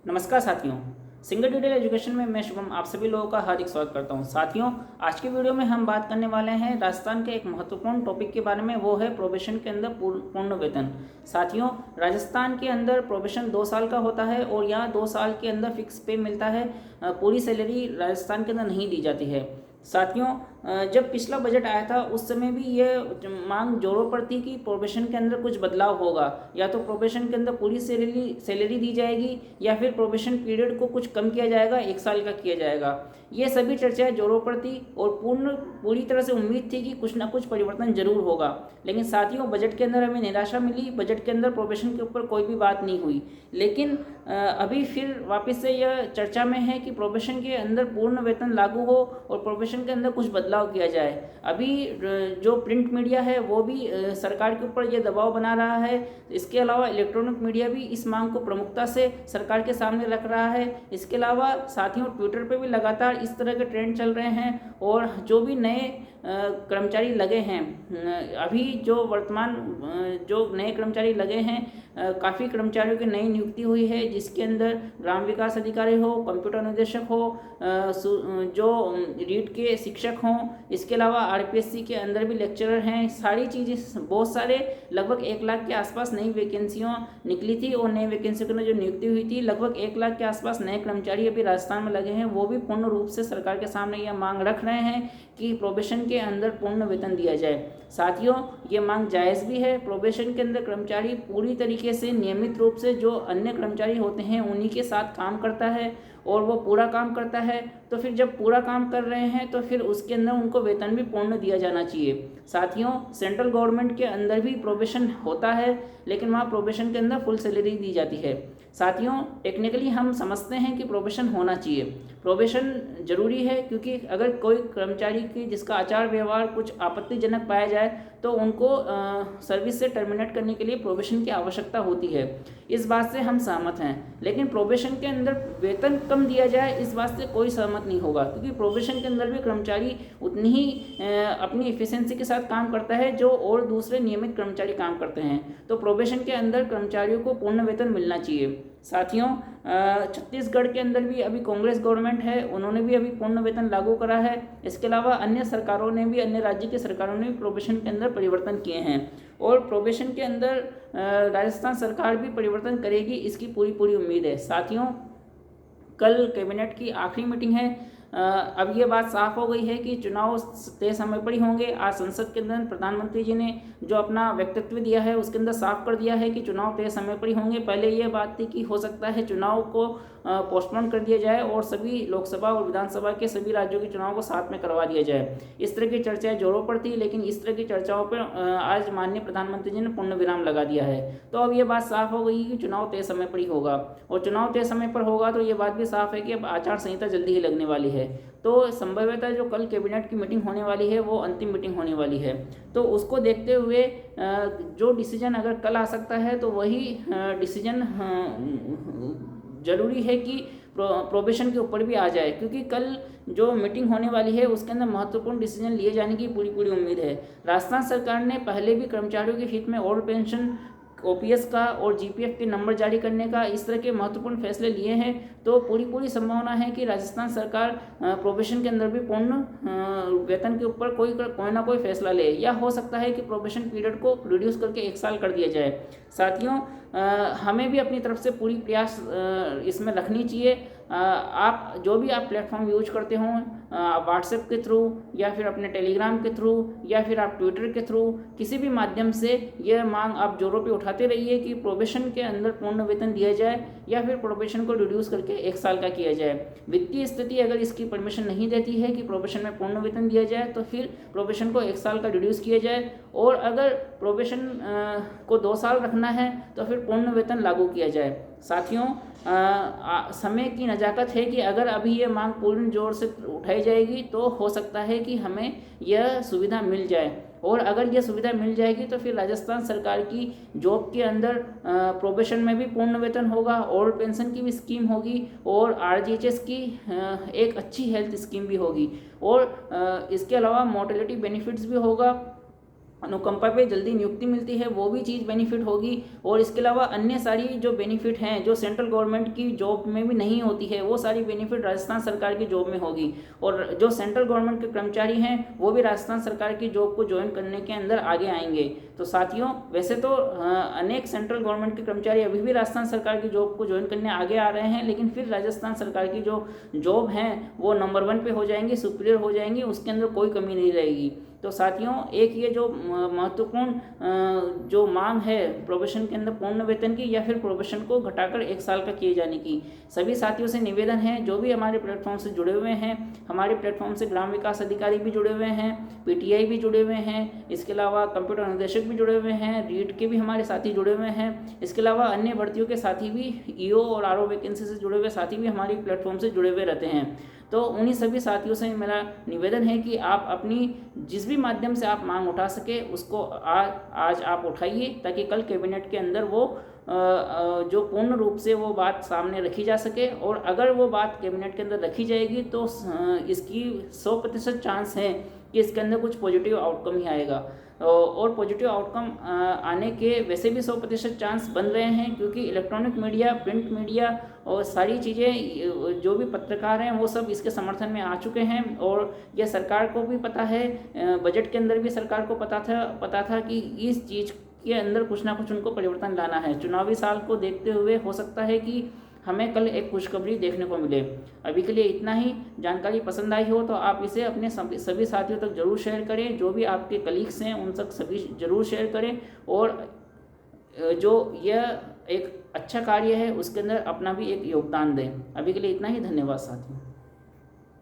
नमस्कार साथियों, single detail education में मैं शुभम आप सभी लोगों का हार्दिक स्वागत करता हूं। साथियों, आज की वीडियो में हम बात करने वाले हैं राजस्थान के एक महत्वपूर्ण टॉपिक के बारे में, वो है प्रोबेशन के अंदर पूर्ण वेतन। साथियों, राजस्थान के अंदर प्रोबेशन 2 साल का होता है और यहाँ 2 साल के अंदर फिक्स पे मिलता है। पूरी सैलरी राजस्थान के अंदर नहीं दी जाती है। साथियों, जब पिछला बजट आया था उस समय भी ये मांग जोरों पर थी कि प्रोबेशन के अंदर कुछ बदलाव होगा, या तो प्रोबेशन के अंदर पूरी सैलरी दी जाएगी या फिर प्रोबेशन पीरियड को कुछ कम किया जाएगा, 1 साल का किया जाएगा। ये सभी चर्चाएं जोरों पर थी और पूरी तरह से उम्मीद थी कि कुछ ना कुछ परिवर्तन जरूर होगा। लेकिन साथियों, बजट के अंदर हमें निराशा मिली। बजट के अंदर प्रोबेशन के ऊपर कोई भी बात नहीं हुई। लेकिन अभी फिर वापस से यह चर्चा में है कि प्रोबेशन के अंदर पूर्ण वेतन लागू हो और प्रोबेशन के अंदर कुछ बदलाव किया जाए। अभी जो प्रिंट मीडिया है वो भी सरकार के ऊपर ये दबाव बना रहा है। इसके अलावा इलेक्ट्रॉनिक मीडिया भी इस मांग को प्रमुखता से सरकार के सामने रख रहा है। इसके अलावा साथियों, ट्विटर पे भी लगातार इस तरह के ट्रेंड चल रहे हैं और जो भी नए कर्मचारी लगे हैं, अभी जो वर्तमान जो नए कर्मचारी लगे हैं, काफ़ी कर्मचारियों की नई नियुक्ति हुई है, जिसके अंदर ग्राम विकास अधिकारी हो, कंप्यूटर निदेशक हो, जो रीट के शिक्षक हों, इसके अलावा आरपीएससी के अंदर भी लेक्चरर हैं। सारी चीज़ें बहुत सारे लगभग 1 लाख के आसपास नई वैकेंसियाँ निकली थी और नई वैकेंसियों के अंदर जो नियुक्ति हुई थी, लगभग 1 लाख के आसपास नए कर्मचारी अभी राजस्थान में लगे हैं। वो भी पूर्ण रूप से सरकार के सामने यह मांग रख रहे हैं कि प्रोबेशन के अंदर पूर्ण वेतन दिया जाए। साथियों, ये मांग जायज़ भी है। प्रोबेशन के अंदर कर्मचारी पूरी तरीके से नियमित रूप से जो अन्य कर्मचारी होते हैं उन्हीं के साथ काम करता है और वो पूरा काम करता है। तो फिर जब पूरा काम कर रहे हैं तो फिर उसके अंदर उनको वेतन भी पूर्ण दिया जाना चाहिए। साथियों, सेंट्रल गवर्नमेंट के अंदर भी प्रोबेशन होता है, लेकिन वहाँ प्रोबेशन के अंदर फुल सैलरी दी जाती है। साथियों, टेक्निकली हम समझते हैं कि प्रोबेशन होना चाहिए। प्रोबेशन जरूरी है क्योंकि अगर कोई कर्मचारी की जिसका आचार व्यवहार कुछ आपत्तिजनक पाया जाए तो उनको सर्विस से टर्मिनेट करने के लिए प्रोबेशन की आवश्यकता होती है। इस बात से हम सहमत हैं। लेकिन प्रोबेशन के अंदर वेतन कम दिया जाए, इस बात से कोई सहमत नहीं होगा, क्योंकि प्रोबेशन के अंदर भी कर्मचारी उतनी ही अपनी इफिशिएंसी के साथ काम करता है जो और दूसरे नियमित कर्मचारी काम करते हैं। तो प्रोबेशन के अंदर कर्मचारियों को पूर्ण वेतन मिलना चाहिए। साथियों, छत्तीसगढ़ के अंदर भी अभी कांग्रेस गवर्नमेंट है, उन्होंने भी अभी पूर्ण वेतन लागू करा है। इसके अलावा अन्य सरकारों ने भी, अन्य राज्य की सरकारों ने भी प्रोबेशन के अंदर परिवर्तन किए हैं और प्रोबेशन के अंदर राजस्थान सरकार भी परिवर्तन करेगी, इसकी पूरी उम्मीद है। साथियों, कल कैबिनेट की आखिरी मीटिंग है। अब ये बात साफ हो गई है कि चुनाव तय समय पर ही होंगे। आज संसद के अंदर प्रधानमंत्री जी ने जो अपना व्यक्तित्व दिया है उसके अंदर साफ कर दिया है कि चुनाव तय समय पर ही होंगे। पहले ये बात थी कि हो सकता है चुनाव को पोस्टपोन कर दिया जाए और सभी लोकसभा और विधानसभा के सभी राज्यों के चुनाव को साथ में करवा दिया जाए। इस तरह की चर्चाएं जोरों पर थी, लेकिन इस तरह की चर्चाओं पर आज माननीय प्रधानमंत्री जी ने पूर्ण विराम लगा दिया है। तो अब ये बात साफ हो गई कि चुनाव तय समय पर ही होगा और चुनाव तय समय पर होगा तो ये बात भी साफ है कि अब आचार संहिता जल्दी ही लगने वाली है। तो संभवतः जो कल कैबिनेट की मीटिंग होने वाली है वो अंतिम मीटिंग होने वाली है। तो उसको देखते हुए जो डिसीजन अगर कल आ सकता है तो वही डिसीजन जरूरी है कि प्रोबेशन के ऊपर भी आ जाए, क्योंकि कल जो मीटिंग होने वाली है उसके अंदर महत्वपूर्ण डिसीजन लिए जाने की पूरी उम्मीद है। राजस्थान सरकार ने पहले भी कर्मचारियों के हित में ओल्ड पेंशन, ओपीएस का और जीपीएफ के नंबर जारी करने का, इस तरह के महत्वपूर्ण फैसले लिए हैं। तो पूरी संभावना है कि राजस्थान सरकार प्रोबेशन के अंदर भी पूर्ण वेतन के ऊपर कोई ना कोई फैसला ले, या हो सकता है कि प्रोबेशन पीरियड को रिड्यूस करके 1 साल कर दिया जाए। साथियों, हमें भी अपनी तरफ से पूरी प्रयास इसमें रखनी चाहिए। आप जो भी आप प्लेटफॉर्म यूज करते हों, व्हाट्सएप के थ्रू या फिर अपने टेलीग्राम के थ्रू या फिर आप ट्विटर के थ्रू, किसी भी माध्यम से यह मांग आप जोरों पे उठाते रहिए कि प्रोबेशन के अंदर पूर्ण वेतन दिया जाए या फिर प्रोबेशन को रिड्यूस करके 1 साल का किया जाए। वित्तीय स्थिति अगर इसकी परमिशन नहीं देती है कि प्रोबेशन में पूर्ण वेतन दिया जाए तो फिर प्रोबेशन को 1 साल का रिड्यूस किया जाए, और अगर प्रोबेशन को 2 साल रखना है तो फिर पूर्ण वेतन लागू किया जाए। साथियों, समय की नज़ाकत है कि अगर अभी ये मांग पूर्ण जोर से उठाई जाएगी तो हो सकता है कि हमें यह सुविधा मिल जाए, और अगर यह सुविधा मिल जाएगी तो फिर राजस्थान सरकार की जॉब के अंदर प्रोबेशन में भी पूर्ण वेतन होगा, ओल्ड पेंशन की भी स्कीम होगी और आरजीएचएस की एक अच्छी हेल्थ स्कीम भी होगी, और इसके अलावा मोर्टेलिटी बेनिफिट्स भी होगा अनुकंपा पे जल्दी नियुक्ति मिलती है, वो भी चीज़ बेनिफिट होगी। और इसके अलावा अन्य सारी जो बेनिफिट हैं जो सेंट्रल गवर्नमेंट की जॉब में भी नहीं होती है, वो सारी बेनिफिट राजस्थान सरकार की जॉब में होगी। और जो सेंट्रल गवर्नमेंट के कर्मचारी हैं वो भी राजस्थान सरकार की जॉब को ज्वाइन करने के अंदर आगे आएंगे। तो साथियों, वैसे तो अनेक सेंट्रल गवर्नमेंट के कर्मचारी अभी भी राजस्थान सरकार की जॉब को ज्वाइन करने आगे आ रहे हैं, लेकिन फिर राजस्थान सरकार की जो जॉब हैं वो नंबर 1 पे हो जाएंगी, सुपीरियर हो जाएंगी, उसके अंदर कोई कमी नहीं रहेगी। तो साथियों, एक ये जो महत्वपूर्ण जो मांग है प्रोबेशन के अंदर पूर्ण वेतन की या फिर प्रोबेशन को घटाकर 1 साल का किए जाने की, सभी साथियों से निवेदन है जो भी हमारे प्लेटफॉर्म से जुड़े हुए हैं, हमारे प्लेटफॉर्म से ग्राम विकास अधिकारी भी जुड़े हुए हैं, पीटीआई भी जुड़े हुए हैं, इसके अलावा कंप्यूटर निर्देशक भी जुड़े हुए हैं, रीड के भी हमारे साथी जुड़े हुए हैं, इसके अलावा अन्य भर्तियों के साथी भी, ईओ और आरओ वैकेंसी से जुड़े हुए साथी भी हमारी प्लेटफॉर्म से जुड़े हुए रहते हैं। तो उन्हीं सभी साथियों से मेरा निवेदन है कि आप अपनी जिस भी माध्यम से आप मांग उठा सके उसको आज आप उठाइए, ताकि कल कैबिनेट के अंदर वो जो पूर्ण रूप से वो बात सामने रखी जा सके। और अगर वो बात कैबिनेट के अंदर रखी जाएगी तो इसकी 100% चांस है कि इसके अंदर कुछ पॉजिटिव आउटकम ही आएगा। और पॉजिटिव आउटकम आने के वैसे भी 100% चांस बन रहे हैं, क्योंकि इलेक्ट्रॉनिक मीडिया, प्रिंट मीडिया और सारी चीज़ें, जो भी पत्रकार हैं वो सब इसके समर्थन में आ चुके हैं। और यह सरकार को भी पता है, बजट के अंदर भी सरकार को पता था कि इस चीज़ के अंदर कुछ ना कुछ उनको परिवर्तन लाना है। चुनावी साल को देखते हुए हो सकता है कि हमें कल एक खुशखबरी देखने को मिले। अभी के लिए इतना ही। जानकारी पसंद आई हो तो आप इसे अपने सभी साथियों तक जरूर शेयर करें, जो भी आपके कलीग्स हैं उन तक सभी जरूर शेयर करें, और जो यह एक अच्छा कार्य है उसके अंदर अपना भी एक योगदान दें। अभी के लिए इतना ही। धन्यवाद साथियों।